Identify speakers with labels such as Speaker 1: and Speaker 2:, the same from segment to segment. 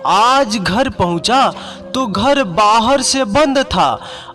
Speaker 1: आज घर पहुंचा तो घर बाहर से बंद था।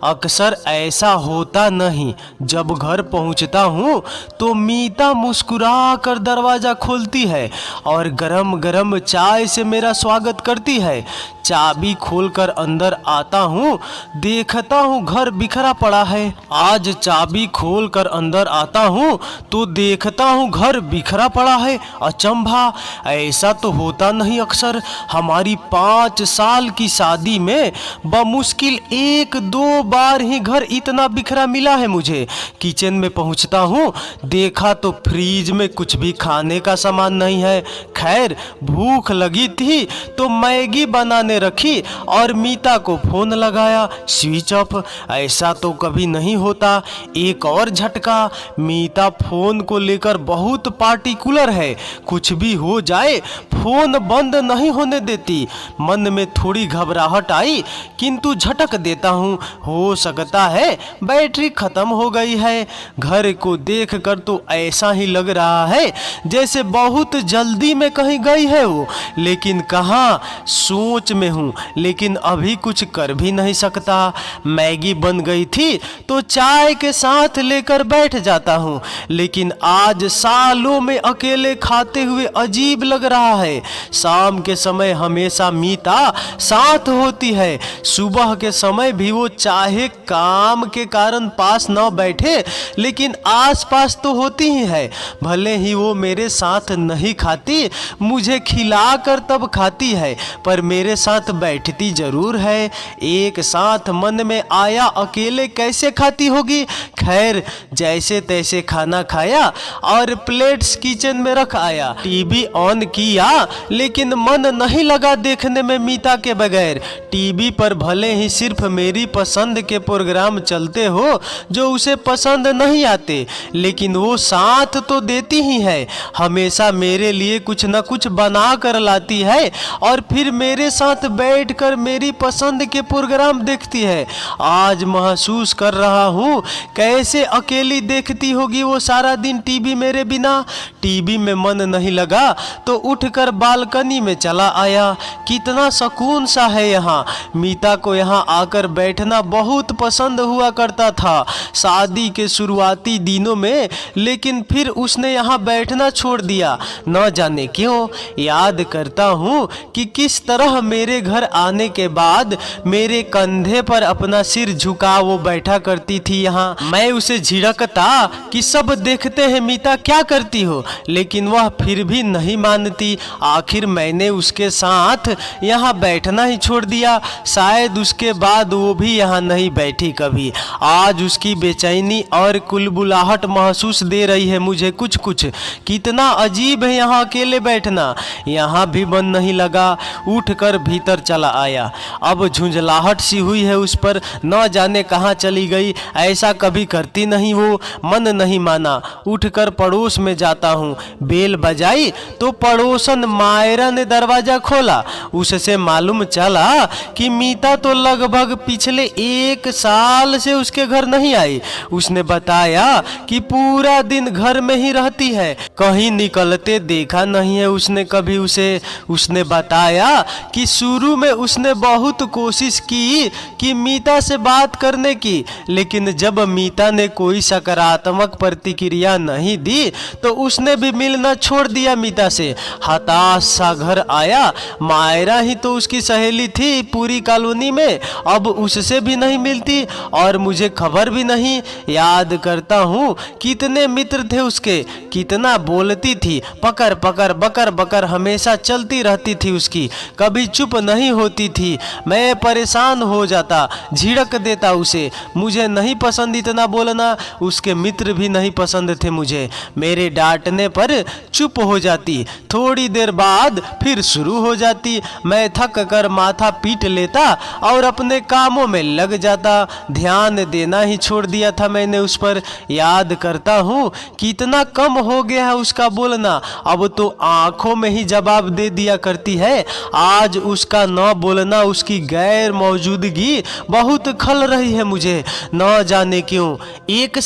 Speaker 1: अक्सर ऐसा होता नहीं, जब घर पहुंचता हूँ तो मीता मुस्कुरा कर दरवाज़ा खोलती है और गरम गरम चाय से मेरा स्वागत करती है। चाबी खोलकर अंदर आता हूँ, देखता हूँ घर बिखरा पड़ा है। आज चाबी खोलकर अंदर आता हूँ तो देखता हूँ घर बिखरा पड़ा है। अचंभा, ऐसा तो होता नहीं अक्सर। हमारी 5 साल की शादी में बमुश्किल 1-2 बार ही घर इतना बिखरा मिला है मुझे। किचन में पहुँचता हूँ, देखा तो फ्रीज में कुछ भी खाने का सामान नहीं है। खैर, भूख लगी थी तो मैगी बनाने रखी और मीता को फोन लगाया, स्विच ऑफ। ऐसा तो कभी नहीं होता। एक और झटका, मीता फोन को लेकर बहुत पार्टिकुलर है। कुछ भी हो जाए फोन बंद नहीं होने देती। मन में थोड़ी घबराहट आई, किंतु झटक देता हूँ, हो सकता है बैटरी खत्म हो गई है। घर को देखकर तो ऐसा ही लग रहा है जैसे बहुत जल्दी में कहीं गई है वो, लेकिन कहाँ, सोच में हूँ, लेकिन अभी कुछ कर भी नहीं सकता। मैगी बन गई थी तो चाय के साथ लेकर बैठ जाता हूँ, लेकिन आज सालों में अकेले खाते हुए अजीब लग रहा है। शाम के समय हमेशा मीता साथ होती है। सुबह के समय भी वो चाहे काम के कारण पास न बैठे, लेकिन आसपास तो होती ही है। भले ही वो मेरे साथ नहीं खाती, मुझे खिलाकर तब खाती है, पर मेरे साथ बैठती जरूर है। एक साथ मन में आया, अकेले कैसे खाती होगी। खैर, जैसे तैसे खाना खाया और प्लेट्स किचन में रख आया। टीवी ऑन किया, लेकिन मन नहीं लगा देखने में मीता के बगैर। टीवी पर भले ही सिर्फ मेरी पसंद के प्रोग्राम चलते हो जो उसे पसंद नहीं आते, लेकिन वो साथ तो देती ही है। हमेशा मेरे लिए कुछ न कुछ बना कर लाती है और फिर मेरे साथ बैठकर मेरी पसंद के प्रोग्राम देखती है। आज महसूस कर रहा हूँ कैसे अकेली देखती होगी वो सारा दिन टीवी मेरे बिना। टीवी में मन नहीं लगा तो उठकर बालकनी में चला आया। कितना सुकून सा है यहाँ। मीता को यहाँ आकर बैठना बहुत पसंद हुआ करता था शादी के शुरुआती दिनों में, लेकिन फिर उसने यहाँ बैठना छोड़ दिया। न जाने क्यों। याद करता हूँ कि किस तरह मेरे घर आने के बाद मेरे कंधे पर अपना सिर झुका वो बैठा करती थी यहाँ। मैं उसे झिड़कता कि सब देखते हैं मीता क्या करती हो, लेकिन वह फिर भी नहीं मानती। आखिर मैंने उसके साथ यहाँ बैठना ही छोड़ दिया। शायद उसके बाद वो भी यहाँ नहीं बैठी कभी। आज उसकी बेचैनी और कुलबुलाहट महसूस दे रही है मुझे कुछ कुछ। कितना अजीब है यहाँ अकेले बैठना। यहाँ भी मन नहीं लगा, उठकर भीतर चला आया। अब झुंझलाहट सी हुई है उस पर, न जाने कहाँ चली गई। ऐसा कभी करती नहीं वो। मन नहीं माना, उठकर पड़ोस में जाता हूँ। बेल बजाई तो पड़ोसन मायरा ने दरवाजा खोला। उससे मालूम चला कि मीता तो लगभग पिछले 1 साल से उसके घर नहीं आई। उसने बताया कि पूरा दिन घर में ही रहती है, कहीं निकलते देखा नहीं है उसने कभी उसे। उसने बताया कि शुरू में उसने बहुत कोशिश की कि मीता से बात करने की, लेकिन जब मीता ने कोई सकारात्मक प्रतिक्रिया नहीं दी तो उसने भी मिलना छोड़ दिया मीता से। हताश सा घर आया। मायरा ही तो उसकी सहेली थी पूरी कॉलोनी में, अब उससे भी नहीं मिलती और मुझे खबर भी नहीं। याद करता हूँ कितने मित्र थे उसके, कितना बोलती थी, पकड़ पकड़ बकर बकर हमेशा चलती रहती थी उसकी, कभी चुप नहीं होती थी। मैं परेशान हो जाता, झिड़क देता उसे। मुझे नहीं पसंद इतना बोलना, उसके मित्र भी नहीं पसंद थे मुझे। मेरे डांटने पर चुप हो जाती, थोड़ी देर बाद फिर शुरू हो जाती। मैं थक कर माथा पीट लेता और अपने कामों में लग जाता, ध्यान देना ही छोड़ दिया था मैंने उस पर। याद करता हूँ कितना कम हो गया है उसका बोलना, अब तो आंखों में ही जवाब दे दिया करती है। आज उसका न बोलना, उसकी गैर मौजूदगी बहुत खल रही है मुझे, न जाने क्यों। एक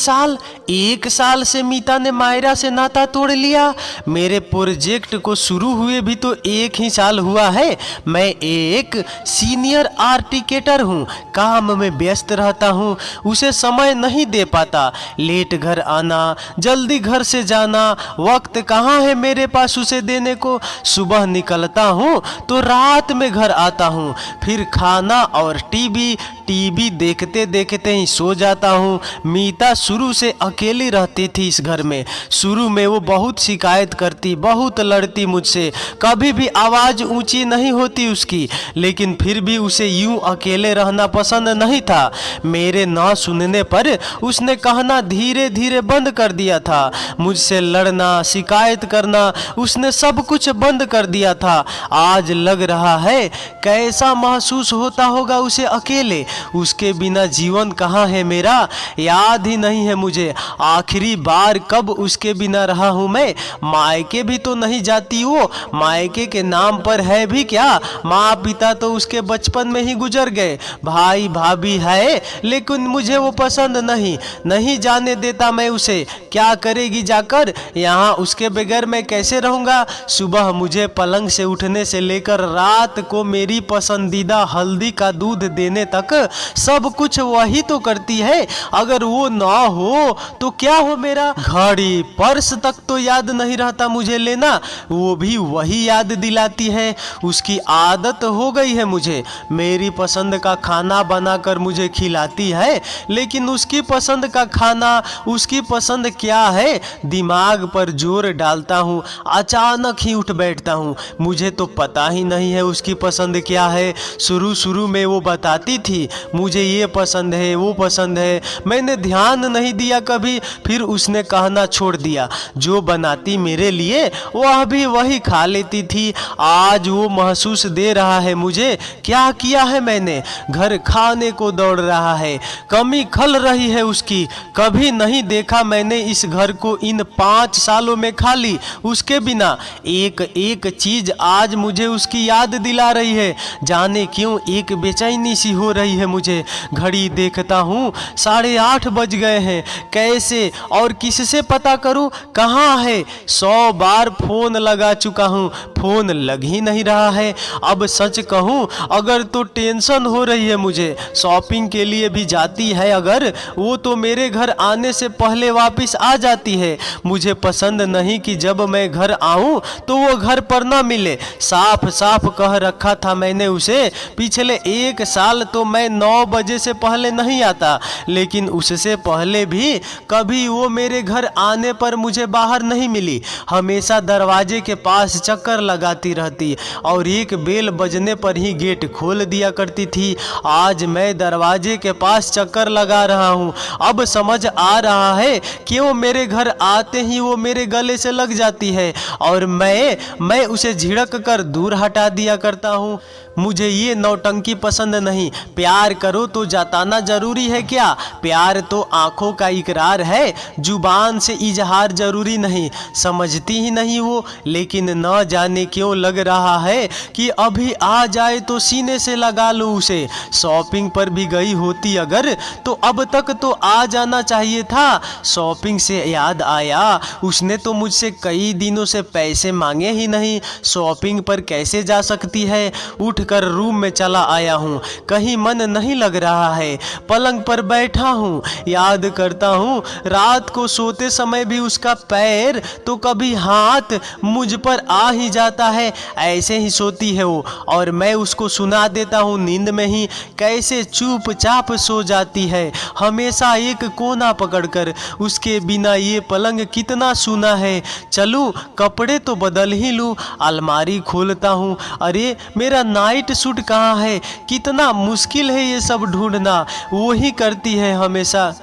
Speaker 1: साल से मीता ने मायरा से नाता तोड़ लिया। मेरे प्रोजेक्ट को शुरू हुए भी तो 1 ही साल हुआ है। मैं एक सीनियर आर्टिकेटर हूँ, काम में व्यस्त रहता हूँ, उसे समय नहीं दे पाता। लेट घर आना, जल्दी घर से जाना, वक्त कहाँ है मेरे पास उसे देने को। सुबह निकलता हूँ तो रात में घर आता हूँ, फिर खाना और टीवी देखते देखते ही सो जाता हूँ। मीता शुरू से अकेली रहती थी इस घर में। शुरू में वो बहुत शिकायत करती, बहुत लड़ती मुझसे, कभी भी आवाज़ ऊंची नहीं होती उसकी, लेकिन फिर भी उसे यूं अकेले रहना पसंद नहीं था। मेरे ना सुनने पर उसने कहना धीरे धीरे बंद कर दिया था। मुझसे लड़ना, शिकायत करना, उसने सब कुछ बंद कर दिया था। आज लग रहा है कैसा महसूस होता होगा उसे अकेले। उसके बिना जीवन कहाँ है मेरा, याद ही नहीं है मुझे। आखिरी बार कब उसके बिना रहा हूँ मैं। मायके भी तो नहीं जाती वो, मायके के नाम पर है भी क्या। माँ पिता तो उसके बचपन में ही गुजर गए, भाई भाभी है, लेकिन मुझे वो पसंद नहीं जाने देता मैं उसे। क्या करेगी जाकर यहाँ, उसके बगैर मैं कैसे रहूँगा। सुबह मुझे पलंग से उठने से लेकर रात को मेरी पसंदीदा हल्दी का दूध देने तक सब कुछ वही तो करती है। अगर वो ना हो तो क्या हो मेरा। घड़ी पर्स तक तो याद नहीं रहता मुझे लेना, वो भी वही याद दिलाती है। उसकी आदत हो गई है मुझे। मेरी पसंद का खाना बनाकर मुझे खिलाती है, लेकिन उसकी पसंद का खाना, उसकी पसंद क्या है, दिमाग पर जोर डालता हूँ, अचानक ही उठ बैठता हूँ। मुझे तो पता ही नहीं है उसकी पसंद क्या है। शुरू में वो बताती थी मुझे ये पसंद है, वो पसंद है, मैंने ध्यान नहीं दिया कभी। फिर उसने कहना छोड़ दिया। जो बनाती मेरे लिए वह भी वही खा लेती थी। आज वो महसूस दे रहा है मुझे, क्या किया है मैंने। घर खाने को दौड़ रहा है, कमी खल रही है उसकी। कभी नहीं देखा मैंने इस घर को इन 5 सालों में खाली उसके बिना। एक एक चीज आज मुझे उसकी याद दिला रही है। जाने क्यों एक बेचैनी सी हो रही है मुझे। घड़ी देखता हूँ 8:30 बज गए हैं। कैसे और किससे पता करूँ कहाँ है। 100 बार फोन लगा चुका हूँ, फोन लग ही नहीं रहा है। अब सच कहूँ अगर तो टेंशन हो रही है मुझे। शॉपिंग के लिए भी जाती है अगर, वो तो मेरे घर आने से पहले वापस आ जाती है। मुझे पसंद नहीं कि जब मैं घर आऊँ तो वो घर पर ना मिले। साफ साफ कह रखा था मैंने उसे, पिछले 1 साल तो मैं 9 बजे से पहले नहीं आता, लेकिन उससे पहले भी कभी वो मेरे घर आने पर मुझे बाहर नहीं मिली। हमेशा दरवाजे के पास चक्कर लगाती रहती और एक बेल बजने पर ही गेट खोल दिया करती थी। आज मैं दरवाजे के पास चक्कर लगा रहा हूँ। अब समझ आ रहा है क्यों मेरे घर आते ही वो मेरे गले से लग जाती है और मैं उसे झिड़क कर दूर हटा दिया करता हूँ। मुझे ये नौटंकी पसंद नहीं। प्यार करो तो जताना जरूरी है क्या। प्यार तो आंखों का इकरार है, जुबान से इजहार जरूरी नहीं। समझती ही नहीं वो, लेकिन न जाने क्यों लग रहा है कि अभी आ जाए तो सीने से लगा लूँ उसे। शॉपिंग पर भी गई होती अगर तो अब तक तो आ जाना चाहिए था। शॉपिंग से याद आया उसने तो मुझसे कई दिनों से पैसे मांगे ही नहीं। शॉपिंग पर कैसे जा सकती है। उठकर रूम में चला आया हूँ, कहीं मन नहीं लग रहा है। पलंग पर बैठा हूँ, याद करता हूँ रात को सोते समय भी उसका पैर तो कभी हाथ मुझ पर आ ही जाता है। ऐसे ही सोती है वो और मैं उसको सुना देता हूँ नींद में ही। कैसे चुपचाप सो जाती है, हमेशा एक कोना पकड़कर। उसके बिना ये पलंग कितना सूना है। चलूँ कपड़े तो बदल ही लूँ। अलमारी खोलता हूँ, अरे मेरा नाइट सूट कहाँ है। कितना मुश्किल है ये सब ढूंढना, वो ही करती है हमेशा।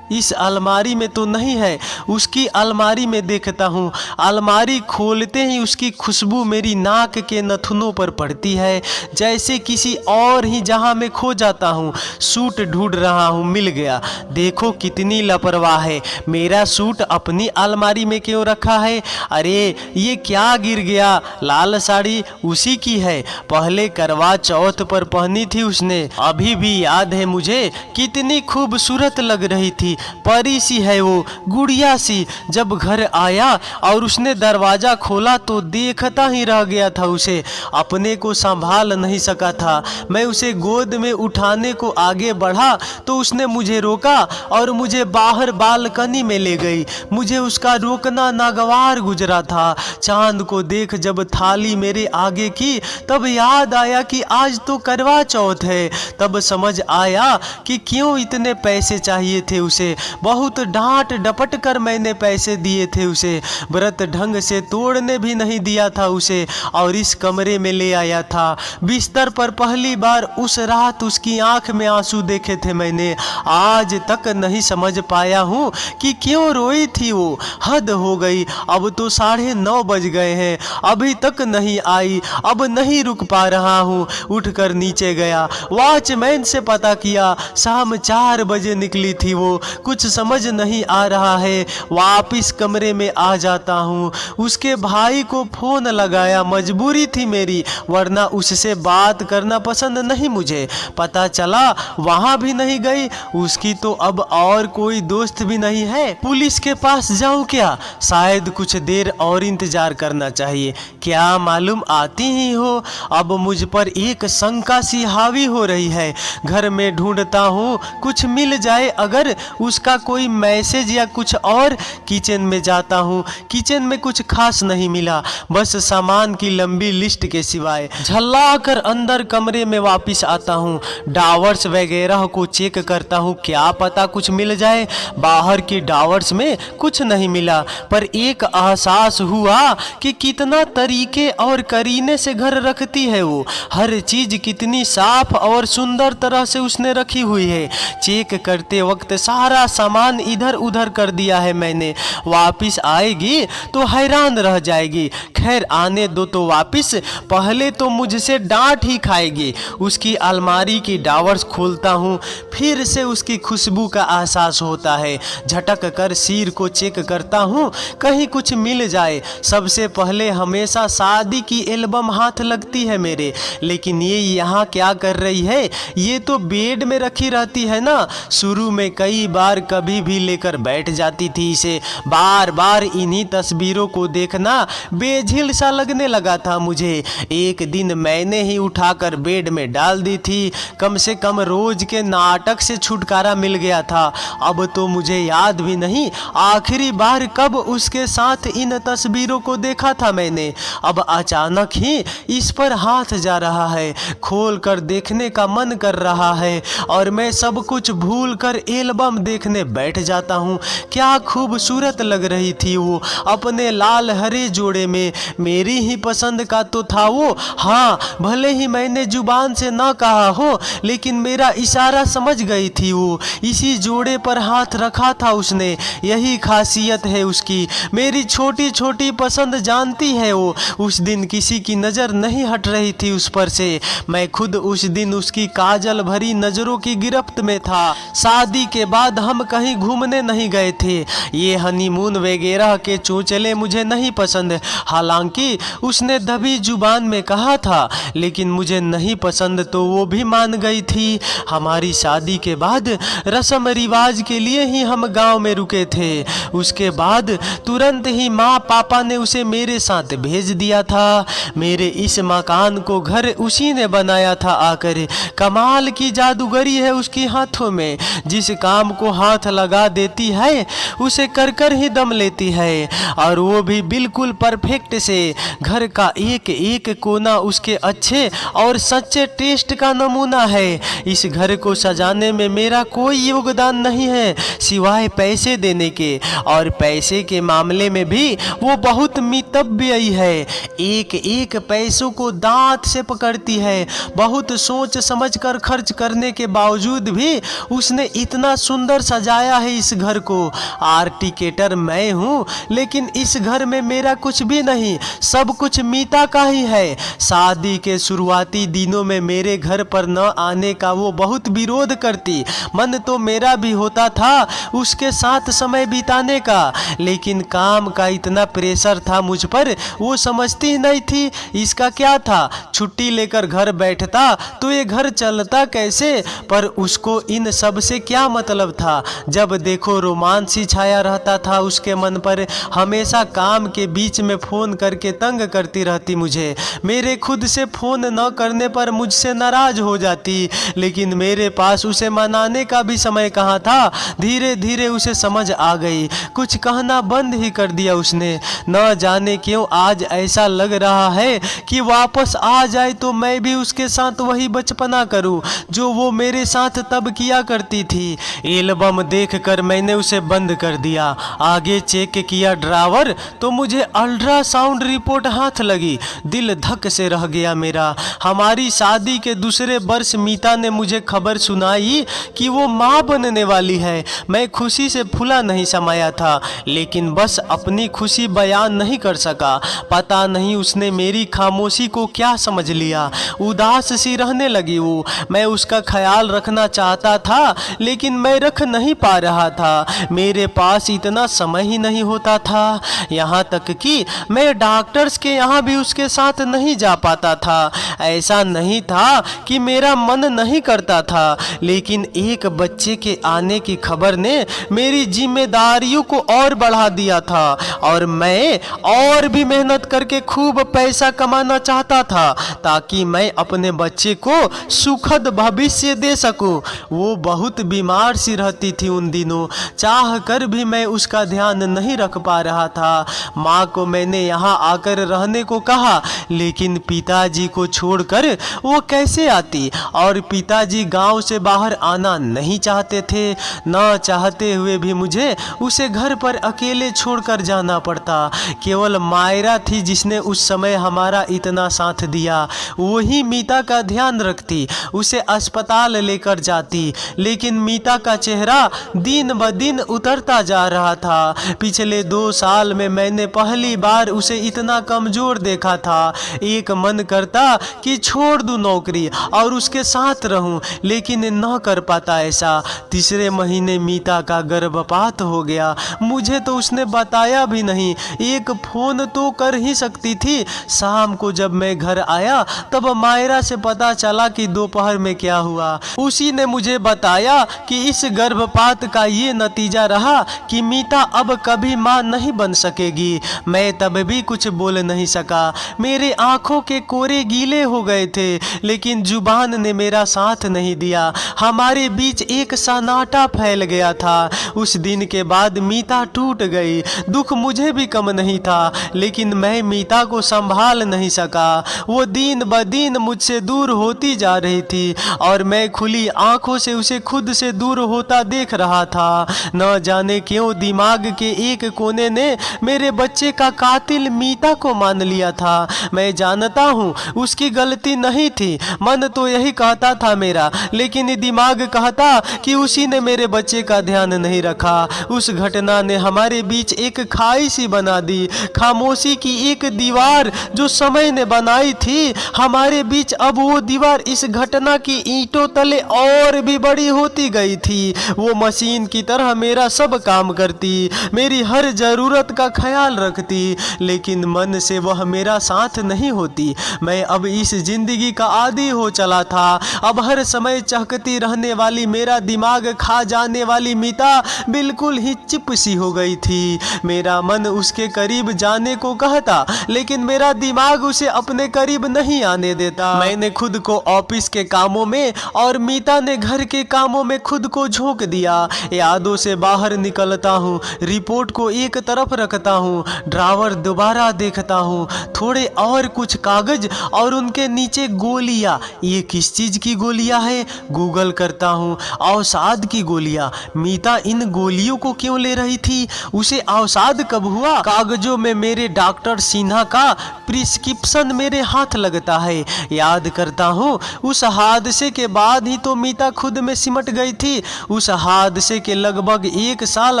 Speaker 1: इस अलमारी में तो नहीं है। उसकी अलमारी में देखता हूँ, अलमारी खोलते ही उसकी खुशबू मेरी नाक के नथुनों पर पड़ती है, जैसे किसी और ही जहाँ मैं खो जाता हूँ। सूट ढूंढ रहा हूँ, मिल गया। देखो कितनी लापरवाह है, मेरा सूट अपनी अलमारी में क्यों रखा है? अरे ये क्या गिर गया? लाल साड़ी उसी की है, पहले करवा चौथ पर पहनी थी उसने। अभी भी याद है मुझे, कितनी खूबसूरत लग रही थी, परी सी है वो, गुड़िया सी। जब घर आया और उसने दरवाजा खोला तो देखता ही रह गया था उसे, अपने को संभाल नहीं सका था। मैं उसे गोद में उठाने को आगे बढ़ा तो उसने मुझे रोका और मुझे बाहर बालकनी में ले गई। मुझे उसका रोकना नागवार गुजरा था। चांद को देख जब थाली मेरे आगे की, तब याद आया कि आज तो करवा चौथ है। तब समझ आया कि क्यों इतने पैसे चाहिए थे उसे। बहुत डांट डपट कर मैंने पैसे दिए थे उसे, व्रत ढंग से तोड़ने भी नहीं दिया था उसे, और इस कमरे में ले आया था। बिस्तर पर पहली बार उस रात उसकी आंख में आंसू देखे थे मैंने। आज तक नहीं समझ पाया हूँ कि क्यों रोई थी वो। हद हो गई, अब तो 9:30 बज गए हैं, अभी तक नहीं आई। अब नहीं रुक पा रहा हूँ। उठकर नीचे गया, वॉचमैन से पता किया, शाम 4 बजे निकली थी वो। कुछ समझ नहीं आ रहा है, वापिस कमरे में आ जाता हूँ। उसके भाई को फोन लगाया, मजबूरी थी मेरी, वरना उससे बात करना पसंद नहीं मुझे। पता चला वहाँ भी नहीं गई, उसकी तो अब और कोई दोस्त भी नहीं है। पुलिस के पास जाऊँ क्या? शायद कुछ देर और इंतजार करना चाहिए, क्या मालूम आती ही हो। अब मुझ पर एक शंका सी हावी हो रही है। घर में ढूंढता हूँ, कुछ मिल जाए अगर, उसका कोई मैसेज या कुछ और। किचन में जाता हूँ, किचन में कुछ खास नहीं मिला, बस सामान की लंबी लिस्ट के सिवाय। झल्ला कर अंदर कमरे में वापस आता हूँ, डावर्स वगैरह को चेक करता हूँ, क्या पता कुछ मिल जाए। बाहर की डावर्स में कुछ नहीं मिला, पर एक एहसास हुआ कि कितना तरीके और करीने से घर रखती है वो। हर चीज कितनी साफ और सुंदर तरह से उसने रखी हुई है। चेक करते वक्त सारा सामान इधर उधर कर दिया है मैंने। वापिस आएगी तो हैरान रह जाएगी। खैर आने दो तो वापिस, पहले तो मुझसे डांट ही खाएगी। उसकी अलमारी की डावर्स खोलता हूँ, फिर से उसकी खुशबू का एहसास होता है। झटक कर सिर को चेक करता हूँ, कहीं कुछ मिल जाए। सबसे पहले हमेशा शादी की एल्बम हाथ लगती है मेरे, लेकिन ये यहाँ क्या कर रही है? ये तो बेड में रखी रहती है ना। शुरू में कई बार कभी भी लेकर बैठ जाती थी इसे। बार बार इन्हीं तस्वीरों को देखना बेझिल सा लगने लगा था मुझे। एक दिन मैंने ही उठाकर बेड में डाल दी थी। कम से कम रोज के नाटक से छुटकारा मिल गया था। अब तो मुझे याद भी नहीं आखिरी बार कब उसके साथ इन तस्वीरों को देखा था मैंने। अब अचानक ही इस पर हाथ जा रहा है, खोल कर देखने का मन कर रहा है और मैं सब कुछ भूल कर एल्बम देखने बैठ जाता हूँ। क्या खूबसूरत लग रही थी वो अपने लाल हरे जोड़े में। मेरी ही पसंद का तो था वो। हाँ, भले ही मैंने जुबान से ना कहा हो, लेकिन मेरा इशारा समझ गई थी वो। इसी जोड़े पर हाथ रखा था उसने। यही खासियत है उसकी, मेरी छोटी छोटी पसंद जानती है वो। उस दिन किसी की नज़र नहीं हट रही थी उस पर से। मैं खुद उस दिन उसकी काजल भरी नज़रों की गिरफ्त में था। शादी के बाद हम कहीं घूमने नहीं गए थे। ये हनीमून वगैरह के चोचले मुझे नहीं पसंद। हालांकि उसने दबी जुबान में कहा था, लेकिन मुझे नहीं पसंद तो वो भी मान गई थी। हमारी शादी के बाद रस्म रिवाज के लिए ही हम गांव में रुके थे। उसके बाद तुरंत ही माँ पापा ने उसे मेरे साथ भेज दिया था। मेरे इस मकान को घर उसी ने बनाया था आकर। कमाल की जादूगरी है उसकी हाथों में। जिस काम को हाथ लगा देती है उसे कर कर ही दम लेती है, और वो भी बिल्कुल परफेक्ट से। घर का एक एक कोना उसके अच्छे और सच्चे टेस्ट का नमूना है। इस घर को सजाने में मेरा कोई योगदान नहीं है सिवाय पैसे देने के, और पैसे के मामले में भी वो बहुत मितव्ययी है। एक एक पैसों को दांत से पकड़ती है। बहुत सोच समझ कर खर्च करने के बावजूद भी उसने इतना सुंदर कर सजाया है इस घर को। आर्टिकेटर मैं हूँ, लेकिन इस घर में मेरा कुछ भी नहीं, सब कुछ मीता का ही है। शादी के शुरुआती दिनों में मेरे घर पर न आने का वो बहुत विरोध करती। मन तो मेरा भी होता था उसके साथ समय बिताने का, लेकिन काम का इतना प्रेशर था मुझ पर, वो समझती ही नहीं थी। इसका क्या था, छुट्टी लेकर घर बैठता तो ये घर चलता कैसे। पर उसको इन सब से क्या मतलब था। जब देखो रोमांस ही छाया रहता था उसके मन पर। हमेशा काम के बीच में फ़ोन करके तंग करती रहती मुझे। मेरे खुद से फ़ोन न करने पर मुझसे नाराज़ हो जाती, लेकिन मेरे पास उसे मनाने का भी समय कहाँ था। धीरे धीरे उसे समझ आ गई, कुछ कहना बंद ही कर दिया उसने। न जाने क्यों आज ऐसा लग रहा है कि वापस आ जाए तो मैं भी उसके साथ वही बचपना करूं जो वो मेरे साथ तब किया करती थी। एल्बम देखकर मैंने उसे बंद कर दिया। आगे चेक किया ड्रावर तो मुझे अल्ट्रासाउंड रिपोर्ट हाथ लगी। दिल धक से रह गया मेरा। हमारी शादी के दूसरे वर्ष मीता ने मुझे खबर सुनाई कि वो माँ बनने वाली है। मैं खुशी से फूला नहीं समाया था, लेकिन बस अपनी खुशी बयान नहीं कर सका। पता नहीं उसने मेरी खामोशी को क्या समझ लिया। उदास सी रहने लगी वो। मैं उसका ख्याल रखना चाहता था, लेकिन मैं रख नहीं पा रहा था। मेरे पास इतना समय ही नहीं होता था। यहाँ तक कि मैं डॉक्टर्स के यहाँ भी उसके साथ नहीं जा पाता था। ऐसा नहीं था कि मेरा मन नहीं करता था, लेकिन एक बच्चे के आने की खबर ने मेरी जिम्मेदारियों को और बढ़ा दिया था, और मैं और भी मेहनत करके खूब पैसा कमाना चाहता था ताकि मैं अपने बच्चे को सुखद भविष्य दे सकूं। वो बहुत बीमार सी रहती थी उन दिनों। चाह कर भी मैं उसका ध्यान नहीं रख पा रहा था। माँ को मैंने यहाँ आकर रहने को कहा, लेकिन पिताजी को छोड़कर वो कैसे आती। और पिताजी गांव से बाहर आना नहीं चाहते थे। न चाहते हुए भी मुझे उसे घर पर अकेले छोड़कर जाना पड़ता। केवल मायरा थी जिसने उस समय हमारा इतना साथ दिया। वही मीता का ध्यान रखती, उसे अस्पताल लेकर जाती, लेकिन मीता का चेहरा दिन ब दिन उतरता जा रहा था। पिछले 2 साल में मैंने पहली बार उसे इतना कमजोर देखा था। एक मन करता कि छोड़ दूं नौकरी और उसके साथ रहूं, लेकिन न कर पाता ऐसा। तीसरे महीने मीता का गर्भपात हो गया। मुझे तो उसने बताया भी नहीं। एक फ़ोन तो कर ही सकती थी। शाम को जब मैं घर आया तब मायरा से पता चला कि दोपहर में क्या हुआ। उसी ने मुझे बताया कि इस गर्भपात का ये नतीजा रहा कि मीता अब कभी माँ नहीं बन सकेगी। मैं तब भी कुछ बोल नहीं सका। मेरे आंखों के कोरे गीले हो गए थे, लेकिन जुबान ने मेरा साथ नहीं दिया। हमारे बीच एक सन्नाटा फैल गया था। उस दिन के बाद मीता टूट गई। दुख मुझे भी कम नहीं था, लेकिन मैं मीता को संभाल नहीं सका। वो दिन ब दिन मुझसे दूर होती जा रही थी, और मैं खुली आंखों से उसे खुद से दूर होता देख रहा था। न जाने क्यों दिमाग के एक कोने ने मेरे बच्चे का कातिल मीता को मान लिया था। मैं जानता हूँ उसकी गलती नहीं थी। मन तो यही कहता था मेरा, लेकिन दिमाग कहता कि उसी ने मेरे बच्चे का ध्यान नहीं रखा। उस घटना ने हमारे बीच एक खाई सी बना दी। खामोशी की एक दीवार जो समय ने बनाई थी हमारे बीच, अब वो दीवार इस घटना की ईंटों तले और भी बड़ी होती गई थी। वो मशीन की तरह मेरा सब काम करती, मेरी हर जरूरत का ख्याल रखती, लेकिन मन से वह मेरा साथ नहीं होती। मैं अब इस जिंदगी का आदी हो चला था। अब हर समय चहकती रहने वाली, मेरा दिमाग खा जाने वाली मीता बिल्कुल ही चिप सी हो गई थी। मेरा मन उसके करीब जाने को कहता, लेकिन मेरा दिमाग उसे अपने करीब नहीं आने देता। मैंने खुद को ऑफिस के कामों में और मीता ने घर के कामों में खुद को झोंक दिया। यादों से बाहर निकलता हूँ, रिपोर्ट को एक तरफ रखता हूँ, ड्रावर दोबारा देखता हूँ, थोड़े और कुछ कागज और उनके नीचे गोलियाँ। ये किस चीज़ की गोलियाँ है? गूगल करता हूँ। अवसाद की गोलियाँ। मीता इन गोलियों को क्यों ले रही थी? उसे अवसाद कब हुआ? कागजों में मेरे डॉक्टर सिन्हा का प्रिस्क्रिप्शन मेरे हाथ लगता है। याद करता हूँ, उस हादसे के बाद ही तो मीता खुद में सिमट गई थी। उस उस हादसे के लगभग 1 साल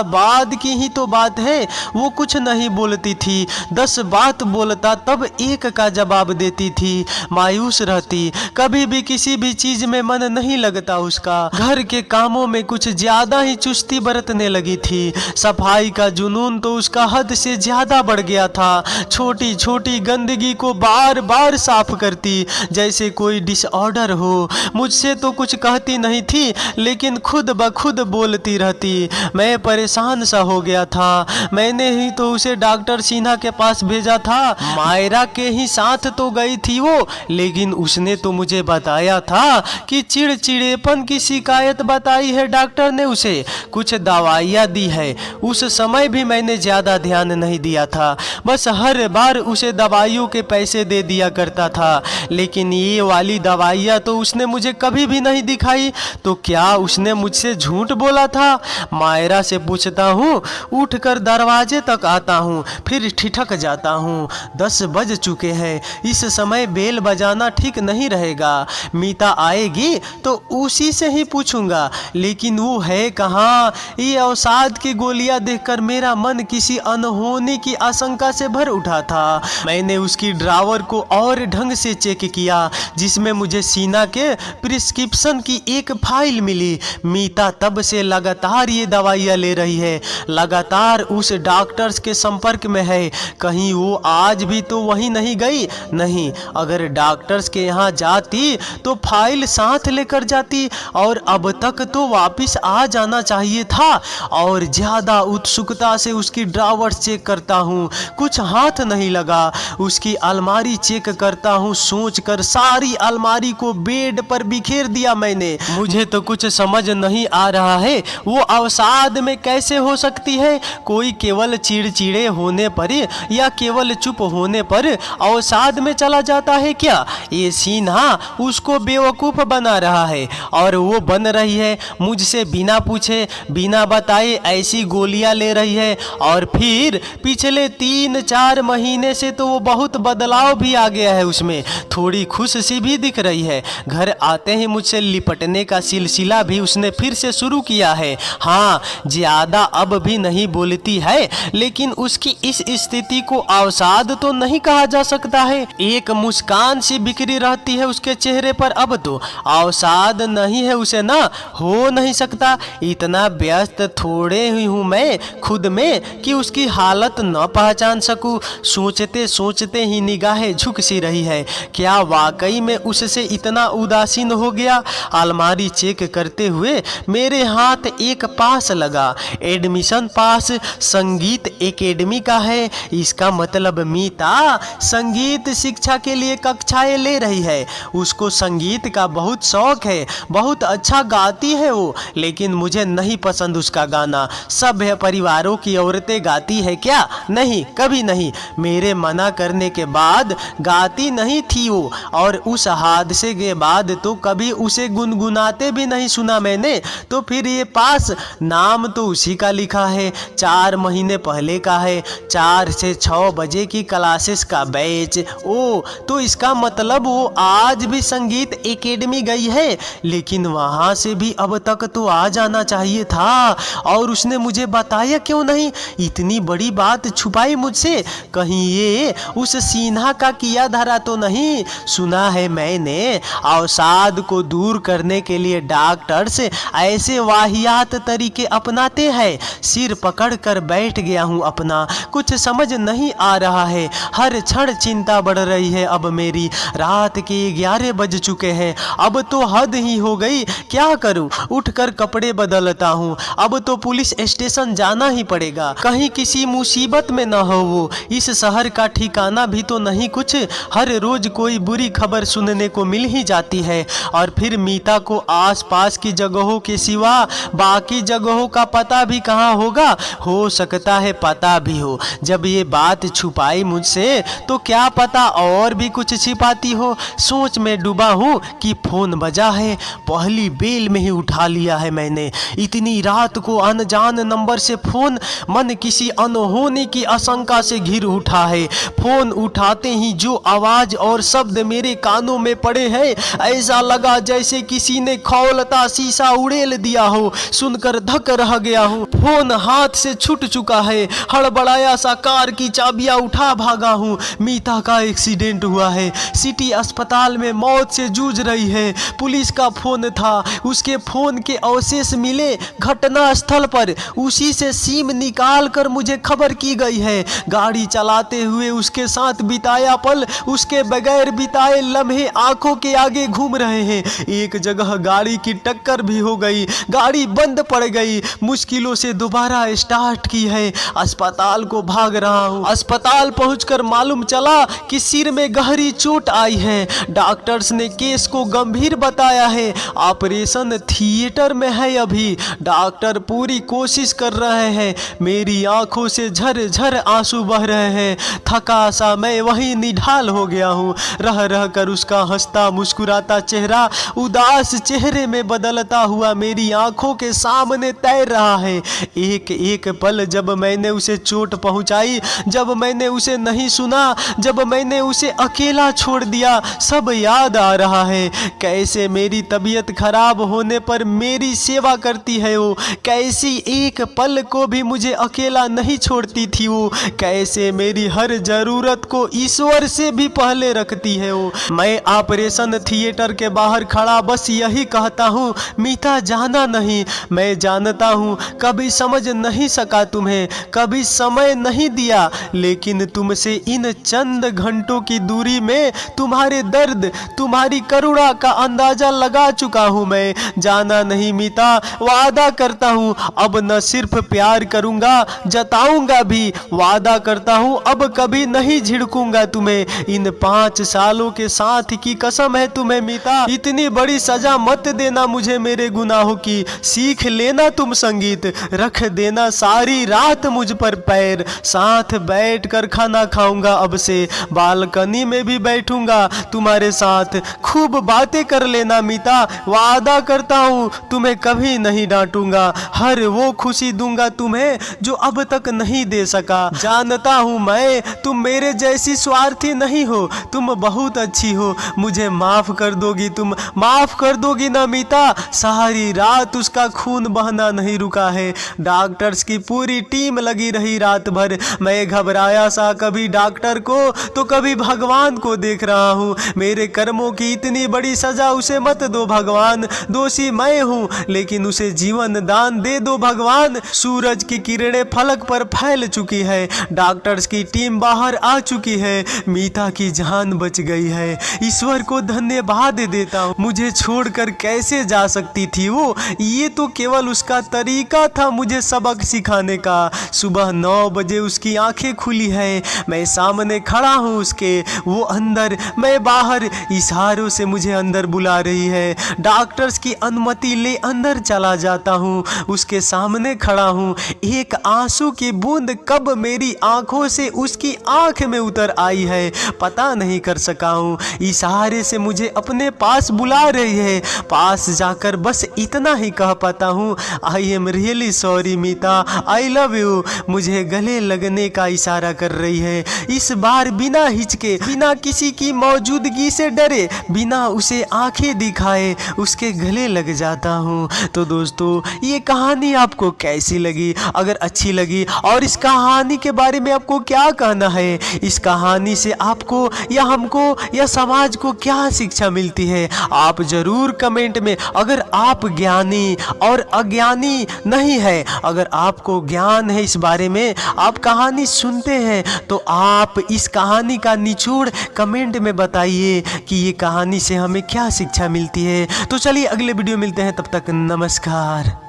Speaker 1: बाद की ही तो बात है। वो कुछ नहीं बोलती थी, 10 बात बोलता तब एक का जवाब देती थी। मायूस रहती, कभी भी किसी भी चीज में मन नहीं लगता उसका। घर के कामों में कुछ ज्यादा ही चुस्ती बरतने लगी थी। सफाई का जुनून तो उसका हद से ज्यादा बढ़ गया था। छोटी छोटी गंदगी को बार बार साफ करती जैसे कोई डिसऑर्डर हो। मुझसे तो कुछ कहती नहीं थी, लेकिन खुद ब खुद बोलती रहती। मैं परेशान सा हो गया था। मैंने ही तो उसे डॉक्टर सिन्हा के पास भेजा था। मायरा के ही साथ तो गई थी वो, लेकिन उसने तो मुझे बताया था कि चिड़चिड़ेपन की शिकायत बताई है डॉक्टर ने उसे। कुछ दवाइयाँ दी है। उस समय भी मैंने ज़्यादा ध्यान नहीं दिया था, बस हर बार उसे दवाइयों के पैसे दे दिया करता था। लेकिन ये वाली दवाइयाँ तो उसने मुझे कभी भी नहीं दिखाई। तो क्या उसने मुझसे झूठ बोला था? मायरा से पूछता हूँ, उठकर दरवाजे तक आता हूँ, फिर ठिठक जाता हूँ। 10 बज चुके हैं, इस समय बेल बजाना ठीक नहीं रहेगा। मीता आएगी तो उसी से ही पूछूंगा, लेकिन वो है कहाँ? ये अवसाद की गोलियां देखकर मेरा मन किसी अनहोनी की आशंका से भर उठा था। मैंने उसकी ड्रावर को और ढंग से चेक किया, जिसमें मुझे सीना के प्रिस्क्रिप्शन की एक फाइल मिली। मीता तब से लगातार ये दवाइयाँ ले रही है, लगातार उस डॉक्टर्स के संपर्क में है। कहीं वो आज भी तो वहीं नहीं गई? नहीं, अगर डॉक्टर्स के यहाँ जाती तो फाइल साथ लेकर जाती, और अब तक तो वापस आ जाना चाहिए था। और ज्यादा उत्सुकता से उसकी ड्रावर चेक करता हूँ, कुछ हाथ नहीं लगा। उसकी अलमारी चेक करता हूँ, सोचकर सारी अलमारी को बेड पर बिखेर दिया मैंने। मुझे तो कुछ समझ नहीं आ रहा है, वो अवसाद में कैसे हो सकती है? कोई केवल चिड़चिड़े होने पर या केवल चुप होने पर अवसाद में चला जाता है क्या? ये सिन्हा उसको बेवकूफ़ बना रहा है, और वो बन रही है मुझसे बिना पूछे बिना बताए ऐसी गोलियां ले रही है। और फिर पिछले 3-4 महीने से तो वो बहुत बदलाव भी आ गया है उसमें, थोड़ी खुश सी भी दिख रही है। घर आते ही मुझसे लिपटने का सिलसिला भी उसने फिर से शुरू किया है। हाँ, ज़्यादा अब भी नहीं बोलती है, लेकिन उसकी इस स्थिति को अवसाद तो नहीं कहा जा सकता है। एक मुस्कान सी बिखरी रहती है उसके चेहरे पर। अब तो अवसाद नहीं है उसे, ना हो नहीं सकता। इतना व्यस्त थोड़े ही हूँ मैं खुद में कि उसकी हालत न पहचान सकूं। सोचते सोचते ही निगाहें झुक सी रही है। क्या वाकई में उससे इतना उदासीन हो गया? अलमारी चेक करते हुए मेरे हाथ एक पास लगा। एडमिशन पास संगीत एकेडमी का है। इसका मतलब मीता संगीत शिक्षा के लिए कक्षाएं ले रही है। उसको संगीत का बहुत शौक है, बहुत अच्छा गाती है वो। लेकिन मुझे नहीं पसंद उसका गाना। सभ्य परिवारों की औरतें गाती है क्या? नहीं, कभी नहीं। मेरे मना करने के बाद गाती नहीं थी वो, और उस हादसे के बाद तो कभी उसे गुनगुनाते भी नहीं सुना मैंने। तो फिर ये पास नाम तो उसी का लिखा है, 4 महीने पहले का है, 4 से 6 बजे की क्लासेस का बैच। ओ, तो इसका मतलब वो आज भी संगीत एकेडमी गई है। लेकिन वहाँ से भी अब तक तो आ जाना चाहिए था, और उसने मुझे बताया क्यों नहीं? इतनी बड़ी बात छुपाई मुझसे। कहीं ये उस सिन्हा का किया धरा तो नहीं? सुना है मैंने अवसाद को दूर करने के लिए डॉक्टर्स ऐसे वाहियात तरीके अपनाते हैं। सिर पकड़ कर बैठ गया हूँ अपना, कुछ समझ नहीं आ रहा है। हर क्षण चिंता बढ़ रही है अब मेरी। रात के 11 बज चुके हैं, अब तो हद ही हो गई। क्या करूं? उठकर कपड़े बदलता हूं। अब तो पुलिस स्टेशन जाना ही पड़ेगा, कहीं किसी मुसीबत में न हो वो। इस शहर का ठिकाना भी तो नहीं कुछ, हर रोज कोई बुरी खबर सुनने को मिल ही जाती है। और फिर मीता को आसपास की जगहों के सिवा बाकी जगहों का पता भी कहाँ होगा? हो सकता है पता भी हो। जब ये बात छुपाई मुझसे तो क्या पता और भी कुछ छिपाती हो। सोच में डूबा हूँ कि फोन बजा है। पहली बेल में ही उठा लिया है मैंने। इतनी रात को अनजान नंबर से फोन, मन किसी अनहोनी की आशंका से घिर उठा है। फोन उठाते ही जो आवाज और शब्द मेरे कानों में पड़े हैं, ऐसा लगा जैसे किसी ने खौलता शीशा उड़ेल दिया हो, सुनकर धक रह गया हूँ। फोन हाथ से छूट चुका है। हड़बड़ाया सा कार की चाबियां उठा भागा हूँ। मीता का एक्सीडेंट हुआ है, सिटी अस्पताल में मौत से जूझ रही है। पुलिस का फोन था, उसके फोन के अवशेष मिले घटना स्थल पर, उसी से सिम निकाल कर मुझे खबर की गई है। गाड़ी चलाते हुए उसके साथ बिताया पल उसके बगैर बिताए लम्हे आंखों के आगे घूम रहे हैं। एक जगह गाड़ी की टक्कर भी हो गई, गाड़ी बंद पड़ गई, मुश्किलों से दोबारा स्टार्ट की है। अस्पताल को भाग रहा हूँ। अस्पताल पहुंचकर मालूम चला कि सिर में गहरी चोट आई है। डॉक्टर्स ने केस को गंभीर बताया है, ऑपरेशन थिएटर में है। अभी डॉक्टर पूरी कोशिश कर रहे हैं। मेरी आंखों से झर-झर आंसू बह रहे हैं। थका सा मैं वहीं निढाल हो गया हूँ। रह रह कर उसका हंसता मुस्कुराता चेहरा उदास चेहरे में बदलता हुआ मेरी आंखों के सामने तैर रहा है। एक एक पल जब मैंने उसे चोट पहुंचाई, जब मैंने उसे नहीं सुना, जब मैंने उसे अकेला छोड़ दिया, सब याद आ रहा है। कैसे मेरी तबीयत खराब होने पर मेरी सेवा करती है वो, कैसी एक पल को भी मुझे अकेला नहीं छोड़ती थी वो, कैसे मेरी हर जरूरत को ईश्वर से भी पहले रखती है वो। मैं ऑपरेशन थिएटर के बाहर खड़ा बस यही कहता हूँ, मीता जाना नहीं। मैं जानता हूँ कभी समझ नहीं सका तुम्हें, कभी समय नहीं दिया, लेकिन तुमसे इन चंद घंटों की दूरी में तुम्हारे दर्द, तुम्हारी करुणा का अंदाजा लगा चुका हूँ। मैं जाना नहीं मीता, वादा करता हूँ अब न सिर्फ प्यार करूँगा, जताऊँगा भी। वादा करता हूँ अब कभी नहीं झिड़कूंगा तुम्हें। इन 5 सालों के साथ की कसम है तुम्हें मीता, इतनी बड़ी सजा मत देना मुझे मेरे गुनाहों की। सीख लेना तुम संगीत, रख देना सारी रात मुझ पर पैर। साथ बैठ कर खाना खाऊंगा अब से, बालकनी में भी बैठूंगा तुम्हारे साथ। खूब बातें कर लेना मीता, वादा करता हूँ तुम्हें कभी नहीं डांटूंगा। हर वो खुशी दूंगा तुम्हें जो अब तक नहीं दे सका। जानता हूँ मैं तुम मेरे जैसी स्वार्थी नहीं हो, तुम बहुत अच्छी हो। मुझे माफ कर दोगी तुम, माफ कर दोगी ना मीता। सारी रात उसका खून बहना नहीं रुका है। डॉक्टर्स की पूरी टीम लगी रही रात भर। मैं घबराया सा कभी डॉक्टर को तो कभी भगवान को देख रहा हूँ। मेरे कर्मों की इतनी बड़ी सजा उसे मत दो भगवान, दोषी मैं हूँ, लेकिन उसे जीवन दान दे दो भगवान। सूरज की किरणें फलक पर फैल चुकी है, डॉक्टर्स की टीम बाहर आ चुकी है, मीता की जान बच गई है। ईश्वर को धन्यवाद देता हूँ। मुझे छोड़कर कैसे जा सकती थी वो, ये तो केवल उसका तरीका था मुझे सबक सिखाने का। सुबह 9 बजे उसकी आंखें खुली है, मैं सामने खड़ा हूँ उसके, वो अंदर मैं बाहर, इशारों से मुझे अंदर बुला रही है। डॉक्टर्स की अनुमति ले अंदर चला जाता हूँ, उसके सामने खड़ा हूँ। एक आंसू की बूंद कब मेरी आंखों से उसकी आंख में उतर आई है पता नहीं कर सका हूँ। इशारे से मुझे अपने पास बुला रही है। पास जाकर बस इतना ही कह पाता हूँ, I am really sorry Meeta, I love you. मुझे गले लगने का इशारा कर रही है, इस बार बिना हिचके, बिना किसी की मौजूदगी से डरे, बिना उसे आंखें दिखाए उसके गले लग जाता हूँ। तो दोस्तों ये कहानी आपको कैसी लगी? अगर अच्छी लगी और इस कहानी के बारे में आपको क्या कहना है, इस कहानी से आपको या हमको या समाज को क्या शिक्षा मिलती है, आप जरूर कमेंट में। अगर आप ज्ञानी और अज्ञानी नहीं है, अगर आपको ज्ञान है इस बारे में, आप कहानी सुनते हैं, तो आप इस कहानी का निचोड़ कमेंट में बताइए कि ये कहानी से हमें क्या शिक्षा मिलती है। तो चलिए अगले वीडियो मिलते हैं, तब तक नमस्कार।